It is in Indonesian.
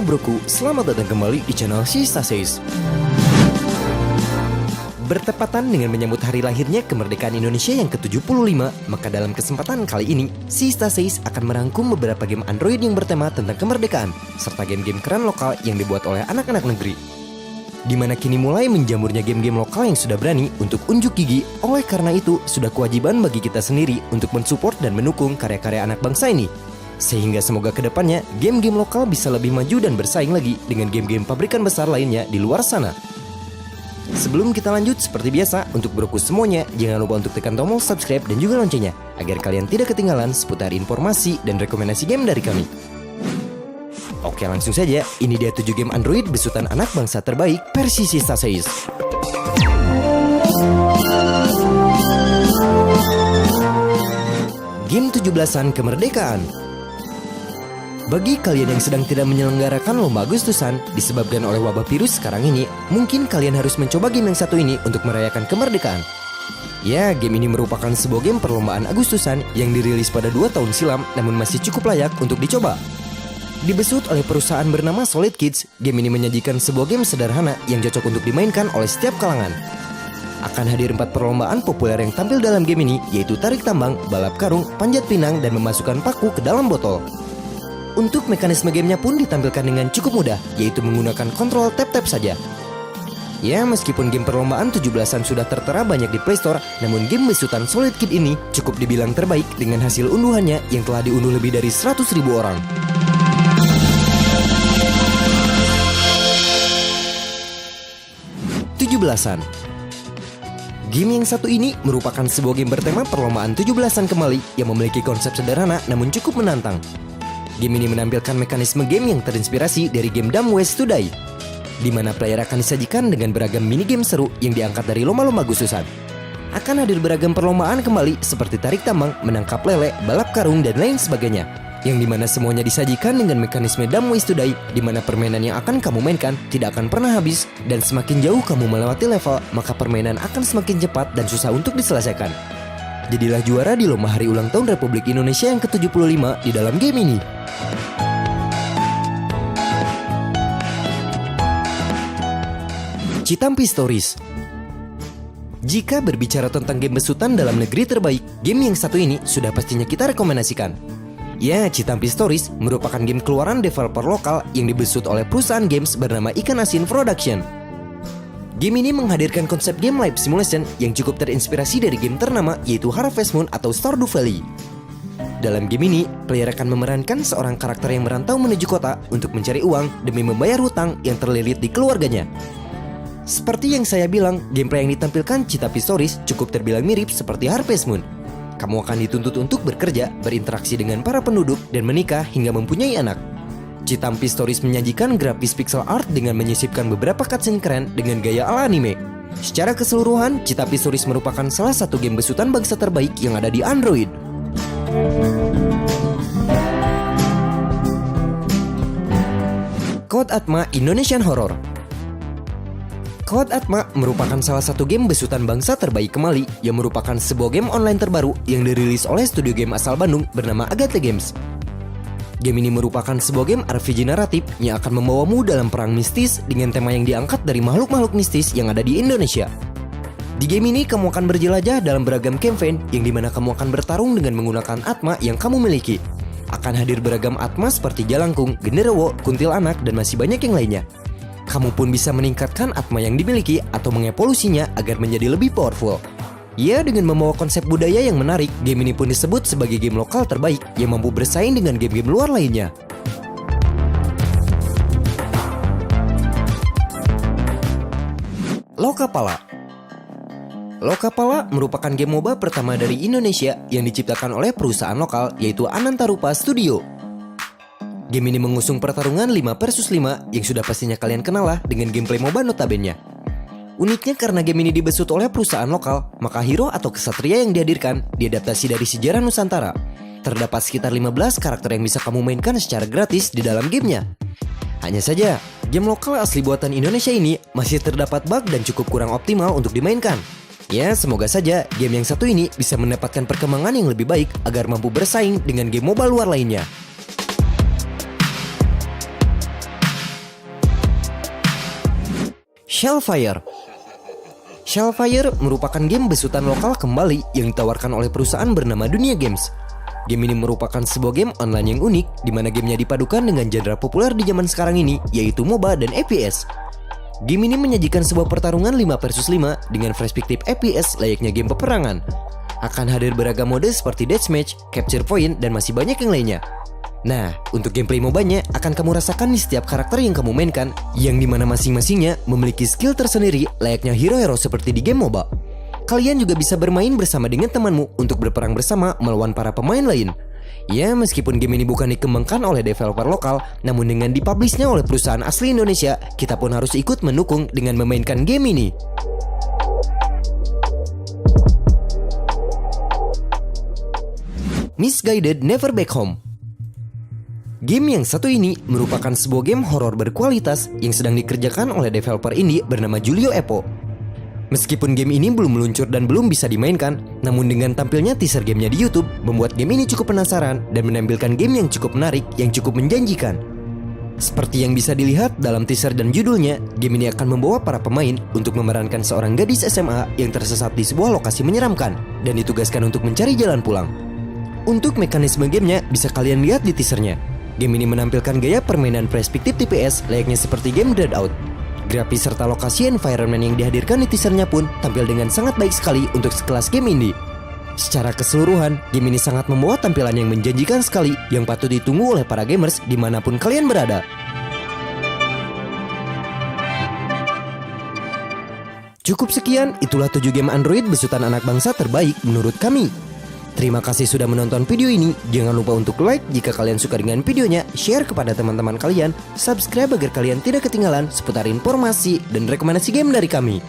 Halo broku, selamat datang kembali di channel Sista Says. Bertepatan dengan menyambut hari lahirnya kemerdekaan Indonesia yang ke-75, maka dalam kesempatan kali ini, Sista Says akan merangkum beberapa game Android yang bertema tentang kemerdekaan, serta game-game keren lokal yang dibuat oleh anak-anak negeri. Dimana kini mulai menjamurnya game-game lokal yang sudah berani untuk unjuk gigi, oleh karena itu sudah kewajiban bagi kita sendiri untuk mensupport dan mendukung karya-karya anak bangsa ini. Sehingga semoga kedepannya game-game lokal bisa lebih maju dan bersaing lagi dengan game-game pabrikan besar lainnya di luar sana. Sebelum kita lanjut, seperti biasa, untuk broku semuanya, jangan lupa untuk tekan tombol subscribe dan juga loncengnya, agar kalian tidak ketinggalan seputar informasi dan rekomendasi game dari kami. Oke, langsung saja, ini dia 7 game Android besutan anak bangsa terbaik versi Sista Says. Game 17-an Kemerdekaan. Bagi kalian yang sedang tidak menyelenggarakan lomba Agustusan disebabkan oleh wabah virus sekarang ini, mungkin kalian harus mencoba game yang satu ini untuk merayakan kemerdekaan. Ya, game ini merupakan sebuah game perlombaan Agustusan yang dirilis pada 2 tahun silam namun masih cukup layak untuk dicoba. Dibesut oleh perusahaan bernama Solid Kids, game ini menyajikan sebuah game sederhana yang cocok untuk dimainkan oleh setiap kalangan. Akan hadir 4 perlombaan populer yang tampil dalam game ini, yaitu tarik tambang, balap karung, panjat pinang, dan memasukkan paku ke dalam botol. Untuk mekanisme gamenya pun ditampilkan dengan cukup mudah, yaitu menggunakan kontrol tap-tap saja. Ya, meskipun game perlombaan 17-an sudah tertera banyak di Play Store, namun game besutan Solid Kid ini cukup dibilang terbaik dengan hasil unduhannya yang telah diunduh lebih dari 100.000 orang. Game yang satu ini merupakan sebuah game bertema perlombaan 17-an kembali yang memiliki konsep sederhana namun cukup menantang. Game ini menampilkan mekanisme game yang terinspirasi dari game Dumb Ways to Die, di mana player akan disajikan dengan beragam minigame seru yang diangkat dari lomba-lomba Agustusan. Akan hadir beragam perlombaan kembali seperti tarik tambang, menangkap lele, balap karung, dan lain sebagainya, yang dimana semuanya disajikan dengan mekanisme Dumb Ways to Die, di mana permainan yang akan kamu mainkan tidak akan pernah habis, dan semakin jauh kamu melewati level, maka permainan akan semakin cepat dan susah untuk diselesaikan. Jadilah juara di lomba hari ulang tahun Republik Indonesia yang ke-75 di dalam game ini. Citampi Stories. Jika berbicara tentang game besutan dalam negeri terbaik, game yang satu ini sudah pastinya kita rekomendasikan. Ya, Citampi Stories merupakan game keluaran developer lokal yang dibesut oleh perusahaan games bernama Ikan Asin Production. Game ini menghadirkan konsep game live simulation yang cukup terinspirasi dari game ternama yaitu Harvest Moon atau Stardew Valley. Dalam game ini, player akan memerankan seorang karakter yang merantau menuju kota untuk mencari uang demi membayar hutang yang terlilit di keluarganya. Seperti yang saya bilang, gameplay yang ditampilkan Citampi Stories cukup terbilang mirip seperti Harvest Moon. Kamu akan dituntut untuk bekerja, berinteraksi dengan para penduduk, dan menikah hingga mempunyai anak. Citampi Stories menyajikan grafis pixel art dengan menyisipkan beberapa cutscene keren dengan gaya ala anime. Secara keseluruhan, Citampi Stories merupakan salah satu game besutan bangsa terbaik yang ada di Android. Code Atma Indonesian Horror. Code Atma merupakan salah satu game besutan bangsa terbaik kembali yang merupakan sebuah game online terbaru yang dirilis oleh studio game asal Bandung bernama Agatha Games. Game ini merupakan sebuah game RPG naratif yang akan membawamu dalam perang mistis dengan tema yang diangkat dari makhluk-makhluk mistis yang ada di Indonesia. Di game ini kamu akan berjelajah dalam beragam campaign yang dimana kamu akan bertarung dengan menggunakan atma yang kamu miliki. Akan hadir beragam atma seperti jalangkung, genderuwo, kuntilanak, dan masih banyak yang lainnya. Kamu pun bisa meningkatkan atma yang dimiliki atau mengevolusinya agar menjadi lebih powerful. Ya, dengan membawa konsep budaya yang menarik, game ini pun disebut sebagai game lokal terbaik yang mampu bersaing dengan game-game luar lainnya. Lokapala. Lokapala merupakan game MOBA pertama dari Indonesia yang diciptakan oleh perusahaan lokal yaitu Anantarupa Studio. Game ini mengusung pertarungan 5 versus 5 yang sudah pastinya kalian kenal lah dengan gameplay MOBA notabene-nya. Uniknya karena game ini dibesut oleh perusahaan lokal, maka hero atau kesatria yang dihadirkan diadaptasi dari sejarah Nusantara. Terdapat sekitar 15 karakter yang bisa kamu mainkan secara gratis di dalam gamenya. Hanya saja, game lokal asli buatan Indonesia ini masih terdapat bug dan cukup kurang optimal untuk dimainkan. Ya, semoga saja game yang satu ini bisa mendapatkan perkembangan yang lebih baik agar mampu bersaing dengan game MOBA luar lainnya. Shellfire. Shellfire merupakan game besutan lokal kembali yang ditawarkan oleh perusahaan bernama Dunia Games. Game ini merupakan sebuah game online yang unik, di mana gamenya dipadukan dengan genre populer di zaman sekarang ini, yaitu MOBA dan FPS. Game ini menyajikan sebuah pertarungan 5 versus 5 dengan perspektif FPS layaknya game peperangan. Akan hadir beragam mode seperti Deathmatch, Capture Point, dan masih banyak yang lainnya. Nah, untuk gameplay MOBA-nya akan kamu rasakan di setiap karakter yang kamu mainkan, yang dimana masing-masingnya memiliki skill tersendiri layaknya hero-hero seperti di game MOBA. Kalian juga bisa bermain bersama dengan temanmu untuk berperang bersama melawan para pemain lain. Ya, meskipun game ini bukan dikembangkan oleh developer lokal, namun dengan dipublishnya oleh perusahaan asli Indonesia, kita pun harus ikut mendukung dengan memainkan game ini. Misguided Never Back Home. Game yang satu ini merupakan sebuah game horor berkualitas yang sedang dikerjakan oleh developer indie bernama Julio Epo. Meskipun game ini belum meluncur dan belum bisa dimainkan, namun dengan tampilnya teaser gamenya di YouTube, membuat game ini cukup penasaran dan menampilkan game yang cukup menarik, yang cukup menjanjikan. Seperti yang bisa dilihat dalam teaser dan judulnya, game ini akan membawa para pemain untuk memerankan seorang gadis SMA yang tersesat di sebuah lokasi menyeramkan dan ditugaskan untuk mencari jalan pulang. Untuk mekanisme gamenya bisa kalian lihat di teasernya. Game ini menampilkan gaya permainan perspektif TPS layaknya seperti game Deadout. Grafis serta lokasi environment yang dihadirkan di teasernya pun tampil dengan sangat baik sekali untuk sekelas game indie. Secara keseluruhan, game ini sangat membawa tampilan yang menjanjikan sekali yang patut ditunggu oleh para gamers dimanapun kalian berada. Cukup sekian, itulah 7 game Android besutan anak bangsa terbaik menurut kami. Terima kasih sudah menonton video ini. Jangan lupa untuk like jika kalian suka dengan videonya, share kepada teman-teman kalian, subscribe agar kalian tidak ketinggalan seputar informasi dan rekomendasi game dari kami.